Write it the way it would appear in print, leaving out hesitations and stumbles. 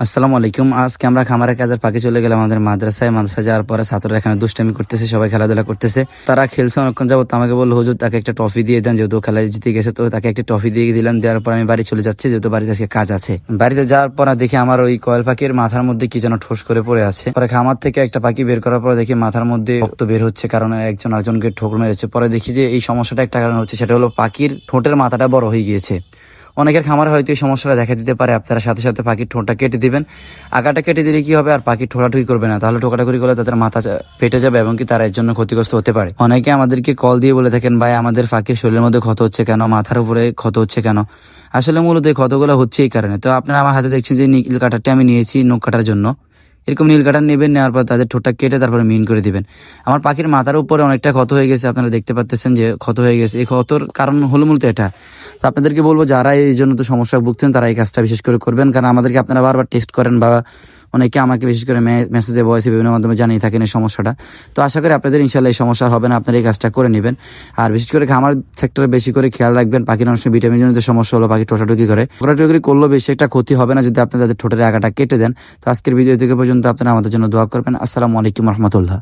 আসসালামু আলাইকুম। আজকে আমরা খামারের কাজের ফাঁকে চলে গেলাম আমাদের মাদ্রাসায় যাওয়ার পরে ছাত্ররা এখানে দুষ্টামি করতেছে, সবাই খেলাধুলা করতেছে। তারা খেলছে অনেকক্ষণ যাবত। আমাকে বললো হুজুর তাকে একটা ট্রফি দিয়ে দেন, যেহেতু খেলায় জিতে গেছে। তো তাকে একটা ট্রফি দিয়ে দিলাম। দেওয়ার পর আমি বাড়ি চলে যাচ্ছি, যেহেতু বাড়িতে আজকে কাজ আছে। বাড়িতে যাওয়ার পর দেখি আমার ওই কয়েল পাখির মাথার মধ্যে কি যেন ঠোস করে পড়ে আছে। পরে খামার থেকে একটা পাখি বের করার পর দেখি মাথার মধ্যে রক্ত বের হচ্ছে, কারণ একজন আরেকজনকে ঠোকর মেরেছে। পরে দেখি যে এই সমস্যাটা একটা কারণ হচ্ছে, সেটা হলো পাখির ঠোঁটের মাথাটা বড় হয়ে গিয়েছে। অনেকের খামারে হয়তো এই সমস্যাটা দেখা দিতে পারে। আপনারা সাথে সাথে পাখির ঠোঁটটা কেটে দিবেন। আগাটা কেটে দিলে কি হবে, আর পাখির ঠোকাঠুকি করবে না, তাহলে ঠোকাঠুকি করলে তাদের মাথা ফেটে যাবে এবং কি তারা এর জন্য ক্ষতিগ্রস্ত হতে পারে। অনেকে আমাদেরকে কল দিয়ে বলে থাকেন, ভাই আমাদের পাখির শরীরের মধ্যে ক্ষত হচ্ছে কেন, মাথার উপরে ক্ষত হচ্ছে কেন। আসলে মূলত এই ক্ষতগুলো হচ্ছে এই কারণে। তো আপনারা আমার হাতে দেখছেন যে নীল কাটারটি আমি নিয়েছি নখ কাটার জন্য। এরকম নীল কাটার নেবেন, নেওয়ার পর তাদের ঠোঁটটা কেটে তারপরে মিন করে দিবেন। আমার পাখির মাথার উপরে অনেকটা ক্ষত হয়ে গেছে, আপনারা দেখতে পাচ্ছেন যে ক্ষত হয়ে গেছে। এই ক্ষতর কারণ হলো মূলত এটা। তো আপনাদেরকে বলবো, যারা এই জন্য তো সমস্যা ভুগছেন তারা এই কাজটা বিশেষ করে করবেন, কারণ আমাদেরকে আপনারা বারবার টেক্সট করেন বা অনেকে আমাকে বিশেষ করে মেসেজে ভয়েসে বিভিন্ন মাধ্যমে জানিয়ে থাকেন এই সমস্যাটা। তো আশা করি আপনাদের ইনশাল্লাহ এই সমস্যা হবে না, আপনারা এই কাজটা করে নেবেন। আর বিশেষ করে খামার সেক্টরে বেশি করে খেয়াল রাখবেন। পাখির অনেক ভিটামিন জনিত সমস্যা হলো, পাখি ঠোঁটাঠুকি করে, ঠোঁটাঠুকি করলেও বেশি একটা ক্ষতি হবে না যদি আপনি তাদের ঠোঁটের আগাটা কেটে দেন। তো আজকের ভিডিও থেকে পর্যন্ত আপনারা আমাদের জন্য দোয়া করবেন। আসসালামু আলাইকুম রহমতুল্লাহ।